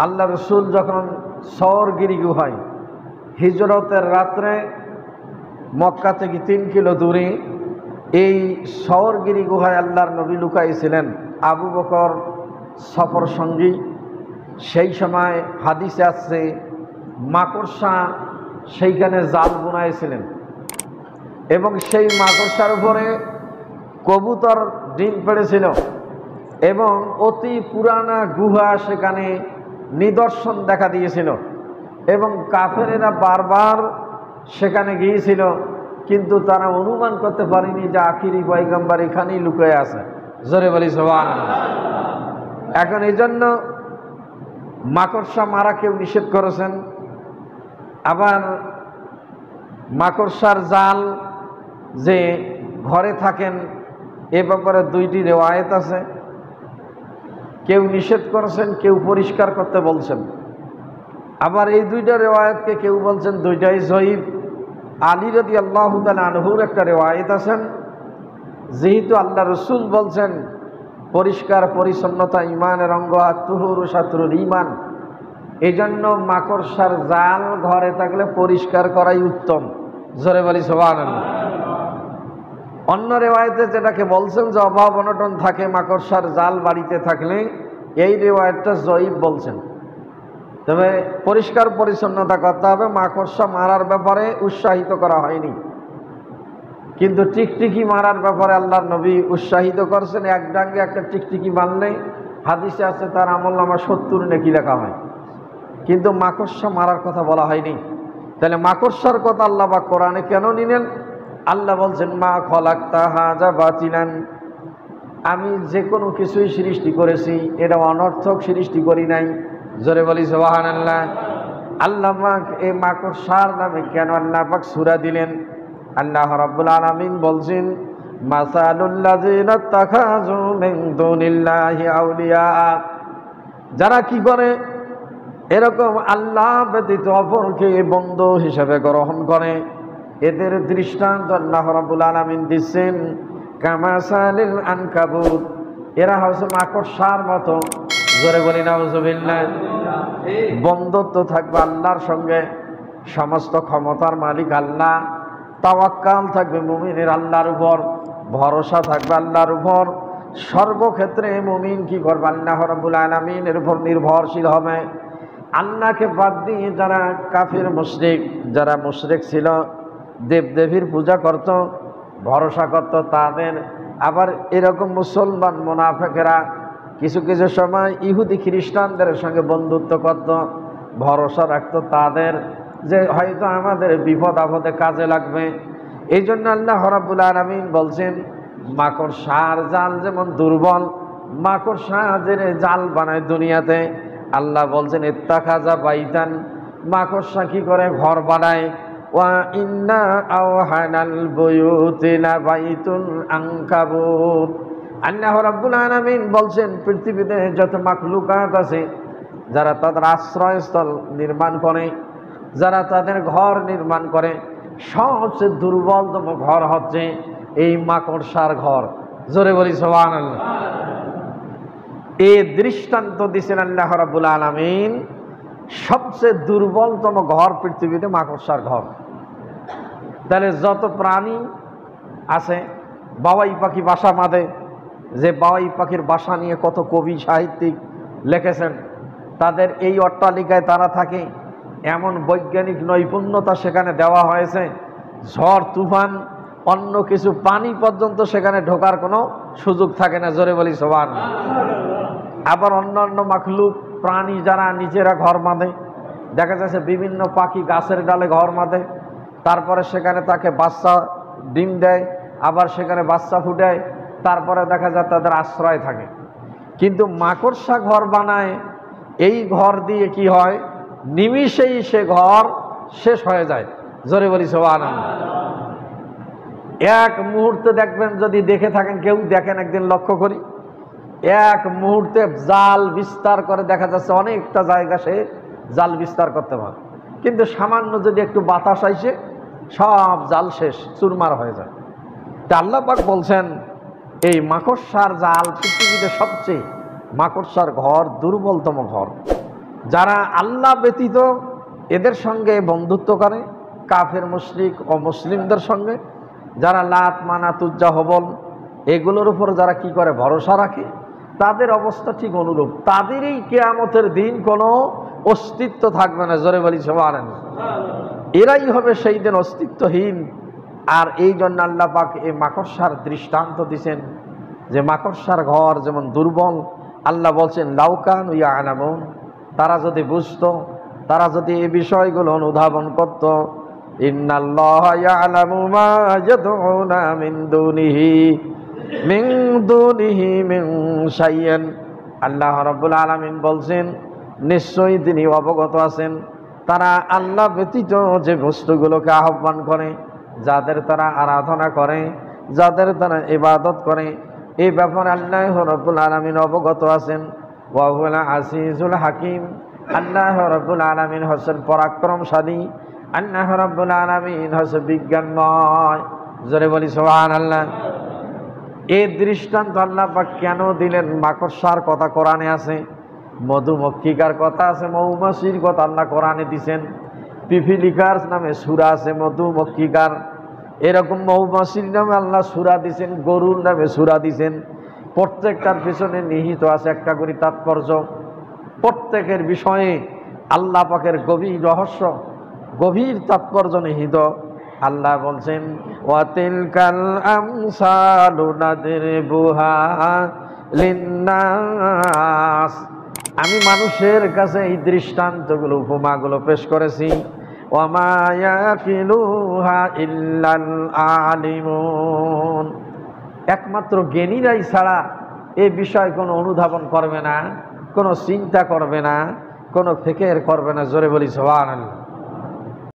আল্লাহ রসুল যখন সওরগিরি গুহায় হিজরতের রাত্রে মক্কা থেকে 3 কিলো দূরে এই সওরগিরি গুহায় আল্লাহর নবী লুকাইছিলেন। আবু বকর সফর সঙ্গী। সেই সময় হাদিসে আসছে মাকড়সা সেইখানে জাল বুনাইছিলেন এবং সেই মাকড়সার উপরে কবুতর ডিম পেড়েছিল এবং অতি পুরানা গুহা সেখানে নিদর্শন দেখা দিয়েছিল এবং কাফেরেরা বারবার সেখানে গিয়েছিল, কিন্তু তারা অনুমান করতে পারেনি যে আখিরি পয়গম্বর এখানেই লুকিয়ে আছে। জোরে বলি সুবহানাল্লাহ। এখন এই জন্য মাকড়সা মারা কেউ নিষেধ করেছেন। আবার মাকড়সার জাল যে ঘরে থাকেন এ ব্যাপারে 2টি রিওয়ায়েত আছে। কেউ নিষেধ করেছেন, কেউ পরিষ্কার করতে বলছেন। আবার এই 2টা রিওয়ায়েতকে কেউ বলছেন 2টাই জয়ীফ। আলী রাদিয়াল্লাহু তাআলা আনহুর একটা রিওয়ায়েত আছেন, যেহেতু আল্লাহ রসুল বলছেন পরিষ্কার পরিচ্ছন্নতা ইমানের অঙ্গ, আত-তুহুরু শাতরুল ঈমান, এই জন্য মাকড়সার জাল ঘরে থাকলে পরিষ্কার করাই উত্তম। জোরে বলি সুবহানাল্লাহ। অন্য রিওয়ায়েতে যেটাকে বলছেন যে অভাব অনটন থাকে মাকড়সার জাল বাড়িতে থাকলে, এই রিওয়ায়েতটা জয়ীফ বলছেন। তবে পরিষ্কার পরিচ্ছন্নতা করতে হবে। মাকড়সা মারার ব্যাপারে উৎসাহিত করা হয়নি, কিন্তু টিকটিকি মারার ব্যাপারে আল্লাহর নবী উৎসাহিত করছেন। এক ডাঙ্গে একটা টিকটিকি মারলে হাদিসে আছে তার আমলনামা 70 নেকি লেখা হয়, কিন্তু মাকড়সা মারার কথা বলা হয়নি। তাহলে মাকড়সার কথা আল্লাহ পাক কোরআনে কেন নিলেন? আল্লাহ বলছেন মা খলাকতা হাযা বাতিলান, আমি যে কোনো কিছুই সৃষ্টি করেছি এটা অনর্থক সৃষ্টি করি নাই। জোরে বলি সুবহানাল্লাহ। আল্লাহ পাক এই মাকড়সার নামে কেন আল্লাহ পাক সূরা দিলেন? আল্লাহ রাব্বুল আলামিন বলছেন মাসালুল লাযিনা তাখাযু মিন দুনিল্লাহি আউলিয়া, যারা কি করে এরকম আল্লাহ ব্যতীত অপরকে বন্ধু হিসেবে গ্রহণ করে, এদের দৃষ্টান্ত আল্লাহ রাব্বুল আলামিন দিচ্ছেন কামাসালিল আনকাবুত, এরা হচ্ছে মাকড়সার মতো। জোরে বলি নাউযুবিল্লাহ। বন্ধুত্ব থাকবে আল্লাহর সঙ্গে, সমস্ত ক্ষমতার মালিক আল্লাহ। তাওয়াক্কাল থাকবে মুমিনের আল্লাহর উপর, ভরসা থাকবে আল্লাহর উপর। সর্বক্ষেত্রে মুমিন কি করবে? আল্লাহ রাব্বুল আলামিনের উপর নির্ভরশীল হবে। আল্লাহকে বাদ দিয়ে যারা কাফির মুশরিক, যারা মুশরিক ছিল, দেবদেবীর পূজা করত, ভরসা করত তাদের, আবার এরকম মুসলমান মুনাফিকেরা কিছু কিছু সময় ইহুদি খ্রিস্টানদের সঙ্গে বন্ধুত্ব করত, ভরসা রাখত তাদের যে হয়তো আমাদের বিপদ আপদে কাজে লাগবে। এই জন্য আল্লাহ রাব্বুল আলামিন বলছেন মাকড়সার জাল যেমন দুর্বল, মাকড়সা যে জাল বানায় দুনিয়াতে, আল্লাহ বলছেন ইত্তাখাযা বাইতান, মাকড়সা কি করে? ঘর বানায়। ওয়া ইন্না আওহানাল বুয়ুতি লাবাইতুল আনকাবুত। আল্লাহ রাব্বুল আলামিন বলছেন পৃথিবীতে যত মাখলুকাত আছে, যারা তাদের আশ্রয়স্থল নির্মাণ করে, যারা তাদের ঘর নির্মাণ করে, সবচেয়ে দুর্বলতম ঘর হচ্ছে এই মাকড়সার ঘর। জোরে বলি সুবহানাল্লাহ। এই দৃষ্টান্ত দিয়েছেন আল্লাহ রাব্বুল আলামিন, সবচেয়ে দুর্বলতম ঘর পৃথিবীতে মাকড়সার ঘর। তাহলে যত প্রাণী আছে, বাবাই পাখি বাসা বাঁধে, যে বাবাই পাখির বাসা নিয়ে কত কবি সাহিত্যিক লিখেছেন, তাদের এই অট্টালিকায় তারা থাকে, এমন বৈজ্ঞানিক নৈপুণ্যতা সেখানে দেওয়া হয়েছে, ঝড় তুফান অন্য কিছু পানি পর্যন্ত সেখানে ঢোকার কোনো সুযোগ থাকে না। জোরে বলি সুবহানাল্লাহ। আবার অন্যান্য মাখলুক প্রাণী যারা নিজেরা ঘর বাঁধে, দেখা যাচ্ছে বিভিন্ন পাখি গাছের ডালে ঘর বাঁধে, তারপরে সেখানে তাকে বাচ্চা ডিম দেয়, আবার সেখানে বাচ্চা ফুটায়, তারপরে দেখা যায় তাদের আশ্রয় থাকে। কিন্তু মাকড়সা ঘর বানায়, এই ঘর দিয়ে কি হয়? নিমিষেই সে ঘর শেষ হয়ে যায়। জোরে বলি সুবহানাল্লাহ। এক মুহূর্তে দেখবেন, যদি দেখে থাকেন, কেউ দেখেন একদিন লক্ষ্য করি, এক মুহূর্তে জাল বিস্তার করে দেখা যাচ্ছে অনেকটা জায়গা সে জাল বিস্তার করতে পারে, কিন্তু সামান্য যদি একটু বাতাস আইসে সব জাল শেষ, চুরমার হয়ে যায়। তা আল্লাহ পাক বলছেন এই মাকড়সার জাল পৃথিবীতে সবচেয়ে, মাকড়সার ঘর দুর্বলতম ঘর। যারা আল্লাহ ব্যতীত এদের সঙ্গে বন্ধুত্ব করে, কাফের মুশরিক ও মুসলিমদের সঙ্গে, যারা লাত মানাত উজ্জা হবল এগুলোর উপর যারা কি করে ভরসা রাখে, তাদের অবস্থা ঠিক অনুরূপ। তাদেরই কিয়ামতের দিন কোনো অস্তিত্ব থাকবে না। জোরে বলি সুবহানাল্লাহ। এরাই হবে সেই দিন অস্তিত্বহীন। আর এই জন্য আল্লাহ পাক এই মাকড়সার দৃষ্টান্ত দিছেন যে মাকড়সার ঘর যেমন দুর্বল। আল্লাহ বলছেন লাউকান ইয়ালামুন, তারা যদি বুঝতো, তারা যদি এই বিষয়গুলো অনুধাবন করত, ইন্নাল্লাহা ইয়ালামু মা ইয়াদউনা মিন দুনিহি মিন শাইইন। আল্লাহ রাব্বুল আলামিন বলছেন নিশ্চয়ই তিনি অবগত আছেন তারা আল্লাহ ব্যতীত যে বস্তুগুলোকে আহ্বান করে, যাদের তারা আরাধনা করে, যাদের তারা ইবাদত করে, এই ব্যাপারে আল্লাহ রাব্বুল আলামিন অবগত আছেন। ওয়া হুয়াল আজিজুল হাকিম, আল্লাহ রাব্বুল আলামিন হচ্ছেন পরাক্রমশালী, আল্লাহ রাব্বুল আলামিন হচ্ছে বিজ্ঞানময়। জোরে বলি সুবহানাল্লাহ। এই দৃষ্টান্ত আল্লাহ পাক কেন দিলেন? মাকড়সার কথা কোরআনে আছে, মধুমক্ষিকার কথা আছে, মৌমাছির কথা আল্লাহ কোরআনে দিছেন, পিপিলিকার নামে সূরা আছে, মধুমক্ষিকার, এরকম মৌমাছির নামে আল্লাহ সূরা দিছেন, গরুর নামে সূরা দিছেন। প্রত্যেকটার পিছনে নিহিত আছে একটা করে তাৎপর্য। প্রত্যেকের বিষয়ে আল্লাহ পাকের গভীর রহস্য, গভীর তাৎপর্য নিহিত। আল্লাহ বলছেন ওয়াতিলকাল আমসালু নাদরিবুহা লিন্নাস, আমি মানুষের কাছে এই দৃষ্টান্তগুলো, উপমাগুলো পেশ করেছি। ওয়ামা ইয়াকিলুহা ইল্লাল আলিমুন, একমাত্র জ্ঞানীরাই ছাড়া এই বিষয় কোনো অনুধাবন করবে না, কোনো চিন্তা করবে না, কোনো ফিকির করবে না। জোরে বলি সুবহানাল্লাহ।